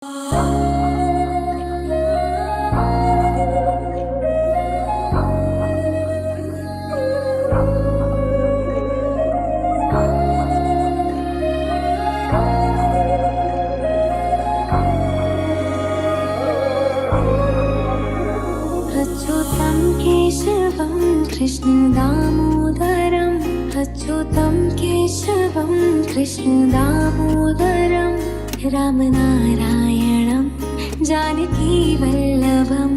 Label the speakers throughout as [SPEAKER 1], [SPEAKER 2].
[SPEAKER 1] अच्युतं केशवं कृष्णदामोदरम् अच्युतं केशवं कृष्णदामोदरं रामनारायणं जानकीवल्लभं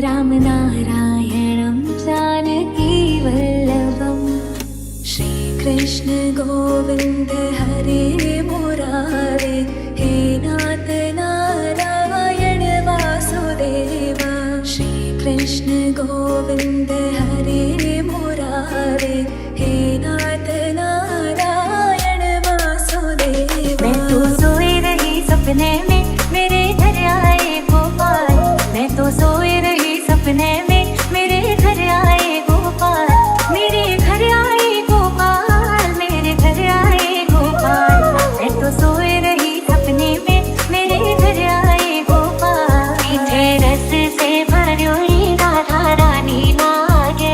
[SPEAKER 1] रामनारायणं जानकीवल्लभं श्रीकृष्ण गोविन्द हरे मुरारे हे नाथ नारायण वासुदेव कृष्ण गोविंद हरे मुरारे हे नाथ नारायण वासुदेव। मैं तो सोई रही सपने में मेरे घर आए गोपाल, मैं तो सोई रही सपने में मेरे घर आए गोपाल, मेरे घर आए गोपाल, मेरे घर आए गोपाल। मैं तो सोई रही सपने में मेरे घर आए गोपाल, मीठे रस से भर्यो रानी लागे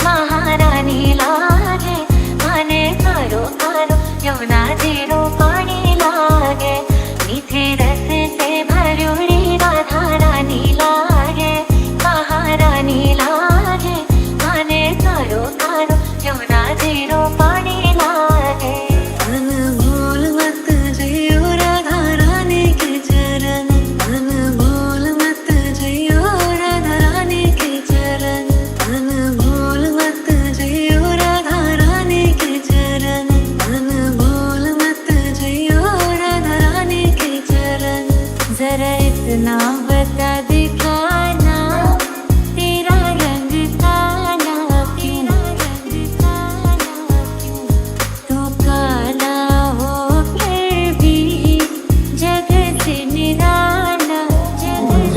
[SPEAKER 1] महारानी लागे माने कारो कारो यमुना जीरो पानी लागे मीठे रस से भर्योड़ी राधा रानी लागे महारानी लागे माने कारो कारो यमुना जीरो पानी लागे। अनमोल मत जयो राधा रानी के चरण, अनमोल मत जयो राधा रानी के चरण, अनमोल मत जयो राधा रानी के चरण, अनमोल मत जयो राधा रानी के चरण। जरा इतना बता दिखाना तेरा रंग काला क्यों, तू काला हो फिर भी जग से निराला।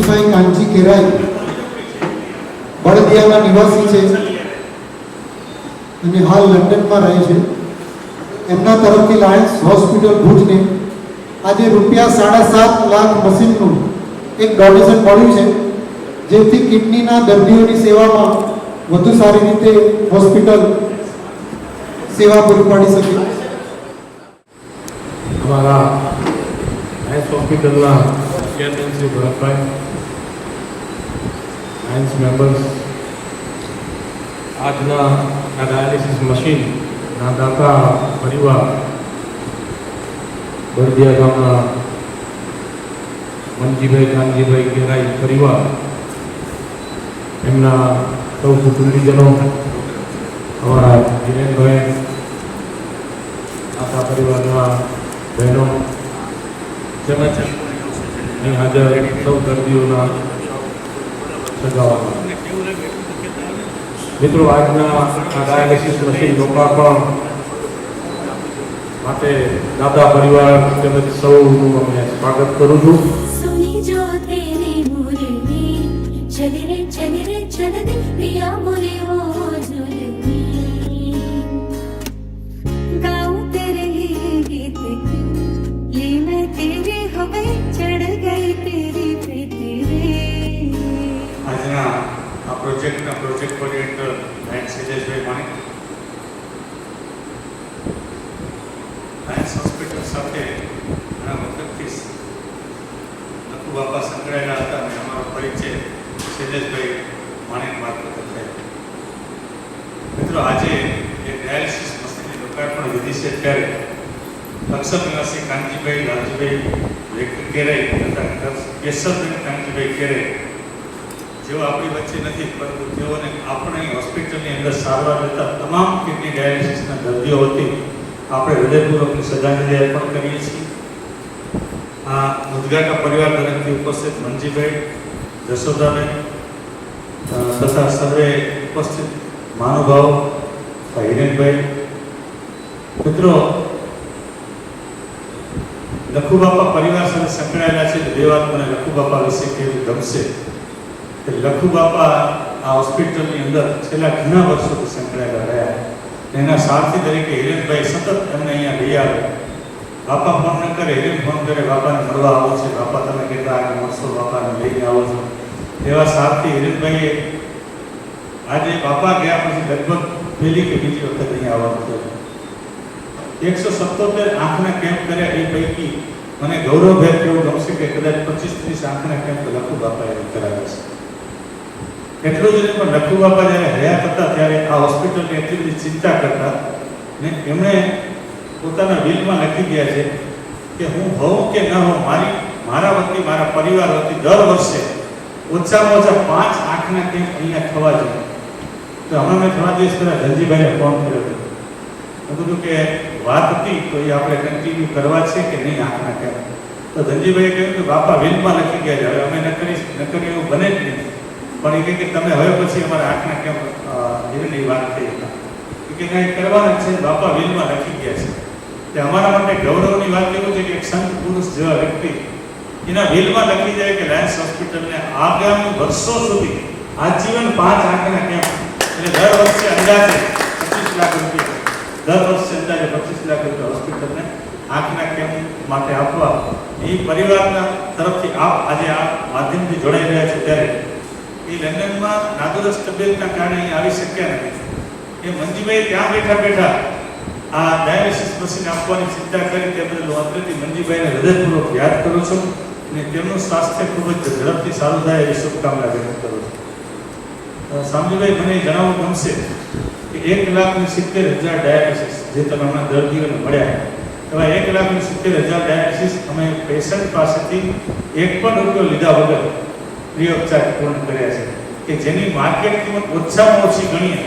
[SPEAKER 2] ભાઈ કાંચી કેરાઈ બળદિયાના નિવાસી છે અને હાલ લંડનમાં રહે છે। એમના તરફથી લાયન્સ હોસ્પિટલ ભુજને આજે ₹7.5 લાખ મશીનનું એક ડોનેશન મળ્યું છે, જેથી કિડનીના દર્દીઓની સેવામાં વધુ સારી રીતે હોસ્પિટલ સેવા પૂરી પાડી શકે।
[SPEAKER 3] हमारा लायन्स हॉस्पिटलના chairman Shri Bharatbhai, Lions members, આજના આ ડાયાલિસિસ મશીનના દાતા પરિવાર બળદિયા ગામના મનજીભાઈ કાનજીભાઈ કેરાઈ પરિવાર, એમના સૌ કુટુંબીજનો, અમારા જીનેનભાઈ, આખા પરિવારના બહેનો તેમજ અહીં હાજર સૌ દર્દીઓના સગાવાલા મિત્રો, આજના આ ડાયાલિસિસ મશીન લોકાર્પણ માટે દાદા પરિવાર તેમજ સૌનું અમે સ્વાગત કરું છું।
[SPEAKER 1] सुनी जो तेरी मुरली चल रे चल दे पिया मुरी वो जुलमी, गाऊं तेरे गीत ये मैं तेरी हो गई चढ़ गई तेरी प्रीति रे।
[SPEAKER 4] આજના આ પ્રોજેક્ટના પ્રોજેક્ટ કોર્ડિનેટર લાયન્સ શૈલેષભાઈ માણેક, લાયન્સ હોસ્પિટલ સાથે ઘણા વખતથી નકુ બાપા સંકળાયેલા હતા અને અમારો પરિચય શૈલેષભાઈ માણેક મારફતે થયો। મિત્રો, આજે એ ડાયાલિસિસ મશીનની લોકાર્પણ વિધિ છે ત્યારે લક્ષક નિવાસી કાનજીભાઈ લાલજીભાઈ કેરાઈ તથા કેશવભાઈ કાનજીભાઈ કેરાઈ જેઓ આપણી વચ્ચે નથી, પરંતુ તેઓને આપણે હોસ્પિટલની અંદર સારવાર લેતા તમામ કિડની ડાયાલિસિસના દર્દીઓ વતી આપણે હૃદયપૂર્વકની શ્રદ્ધાંજલિ અર્પણ કરીએ છીએ। આ ઉદ્ઘાટક પરિવાર તરફથી ઉપસ્થિત મનજીભાઈ, જશોદાબેન તથા સર્વે ઉપસ્થિત મહાનુભાવો, હિરેનભાઈ, મિત્રો, લખુ બાપા પરિવાર સાથે સંકળાયેલા છે। બે વાત મને લખુ બાપા વિશે કેવી ગમશે કે લખુ બાપા આ હોસ્પિટલની અંદર છેલ્લા ઘણા વર્ષોથી સંકળાયેલા રહ્યા। એના સારથી તરીકે હિરેનભાઈ સતત એમને અહીંયા લઈ આવે બાપા ફોન ન કરે એને ફોન કરે, બાપાને મળવા આવો છે, બાપા તમે કેટલા આગળ મળશો, બાપાને લઈને આવો છો. એવા સારથી હિરેનભાઈએ આજે બાપા ગયા પછી લગભગ પહેલી કે બીજી વખત અહીંયા આવવાનું થયું. 177 આંખના કેમ્પ કર્યા. એ પૈકી મને ગૌરવભેર કેવું ગમશે કે કદાચ 25-30 આંખના કેમ્પ લખુ બાપાએ કરાવ્યા છે. એટલું જ નહીં, પણ લખુ બાપા જ્યારે હયાત હતા ત્યારે આ હોસ્પિટલની એટલી બધી ચિંતા કરતા ને એમણે પોતાના વિલમાં લખી ગયા છે કે હું હોઉં કે ન હોઉં, મારા વતી, મારા પરિવાર વતી દર વર્ષે ઓછામાં ઓછા 5 આંખના કેમ્પ અહીંયા થવા જોઈએ. તો હમણાં મેં થોડા દિવસ પહેલાં ધનજીભાઈને ફોન કર્યો હતો. મેં કીધું કે વાત હતી તો એ આપણે કન્ટિન્યુ કરવા છે કે નહીં આંખના કેમ્પ? તો ધનજીભાઈએ કહ્યું કે બાપા વિલમાં લખી ગયા છે, હવે અમે ન કરીએ એવું બને જ નહીં. પણ એ કહે કે તમે હવે પછી અમારા આંખના કેમ્પ એવી વાત થઈ હતા કે કંઈ કરવાના છે, બાપા વિલમાં લખી ગયા છે. તે અમારા માટે ગૌરવની વાત એવું છે કે એક સંત પુરુષ જેવા વ્યક્તિ એના વિલમાં લખી જાય કે લાયન્સ હોસ્પિટલને આગામી વર્ષો સુધી આજીવન 5 આંખના કેમ્પ, એટલે દર વર્ષે અંદાજે 25 લાખ રૂપિયા, દર વર્ષે અંદાજે 25 લાખ રૂપિયા હોસ્પિટલને આંખના કેમ્પ માટે આપવા એ પરિવારના તરફથી આપ આજે આ માધ્યમથી જોડાઈ રહ્યા છો. ત્યારે એ લંડનમાં નાદુરસ્ત તબિયતના કારણે અહીં આવી શક્યા નથી. એ મંજીભાઈ ત્યાં બેઠા આ ડાયાલિસિસ મશીન આપવાની ચિંતા કરી, તે બદલ હું અંતરથી મંજીભાઈને હૃદયપૂર્વક યાદ કરું છું અને તેમનું સ્વાસ્થ્ય ખૂબ જ ઝડપથી સારું થાય એવી શુભકામના વ્યક્ત કરું છું. સામજીભાઈ, મને જણાવવું ગમશે કે 1,70,000 ડાયાલિસિસ જે તમે હમણાં દર્દીઓને મળ્યા, એવા 1,70,000 ડાયાલિસિસ અમે પેશન્ટ પાસેથી એક પણ રૂપિયો લીધા વગર ફ્રી ઓફ ચાર્જ પૂર્ણ કર્યા છે, કે જેની માર્કેટ કિંમત ઓછામાં ઓછી ગણીએ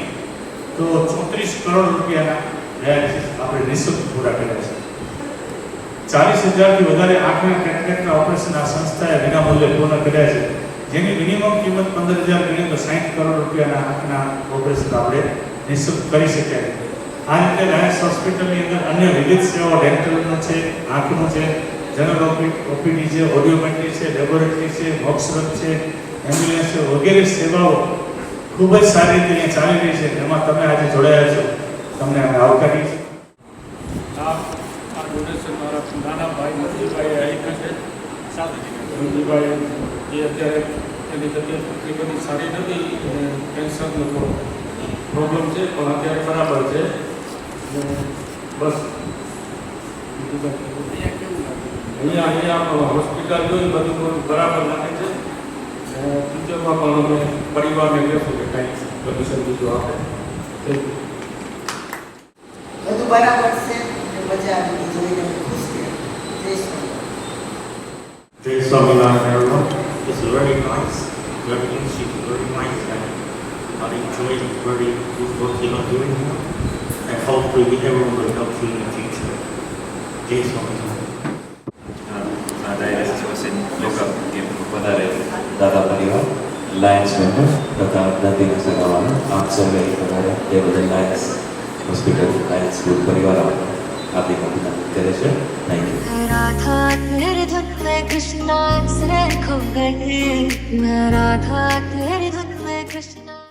[SPEAKER 4] તો 34 કરોડ રૂપિયાના ડાયાલિસિસ આપણે નિઃશુલ્ક પૂરા કર્યા છે. 40,000થી વધારે આંખના કેટરેક્ટના ઓપરેશન આ સંસ્થાએ વિનામૂલ્યે પૂર્ણ કર્યા છે, જેની મિનિમમ કિંમત 15,000 ગણીએ તો 60 કરોડ રૂપિયાના આંખના ઓપરેશન આપણે નિઃશુલ્ક કરી શક્યા. આ રીતે લાયન્સ હોસ્પિટલની અંદર અન્ય વિવિધ સેવાઓ, ડેન્ટલનું છે, આંખનું છે, જનરલ ઓપીડી છે, ઓડિયોમેટ્રી છે, લેબોરેટરી છે, મોક્ષરથ છે, એમ્બ્યુલન્સ છે, વગેરે સેવાઓ ખૂબ જ સારી રીતે અહીંયા ચાલી રહી છે. એમાં તમે આજે જોડાયા છો, તમને અમે આવકારીએ છીએ.
[SPEAKER 5] આ ડોનેશન મારા નાના ભાઈ મંજીભાઈ આવી છે. મંજીભાઈ એ અત્યારે એની તબિયત એટલી બધી સારી નથી, કેન્સરનો પ્રોબ્લેમ છે, પણ અત્યારે બરાબર છે. બસ અહીંયા હોસ્પિટલ જોઈ બધું બરાબર લાગે છે. ફ્યુચરમાં પણ અમે પરિવારને કહેશું કે કંઈક સોલ્યુશન બીજું આપે.
[SPEAKER 6] બધું બરાબર છે, મજા આવી જોઈને ખુશ થયા. જય સ્વામી.
[SPEAKER 7] Jai Swaminarayan everyone. It's very nice. Everything seems very nice and I enjoy very good work you are doing here. And hopefully everyone will help you in the future. Jai Swaminarayan.
[SPEAKER 8] Dialysis machine lockup camp વધારે દાદા પરિવાર, Lions member તથા દર્દીના સગાવાનો આપ સૌએ વધારે તે બદલ લાયન્સ હોસ્પિટલ, લાયન્સ ગ્રુપ પરિવાર હાર્દિક અભિનંદન કરે છે. Thank you.
[SPEAKER 1] राधा तेरी धुन में कृष्णा से खो गई, मैं राधा तेरी धुन में कृष्ण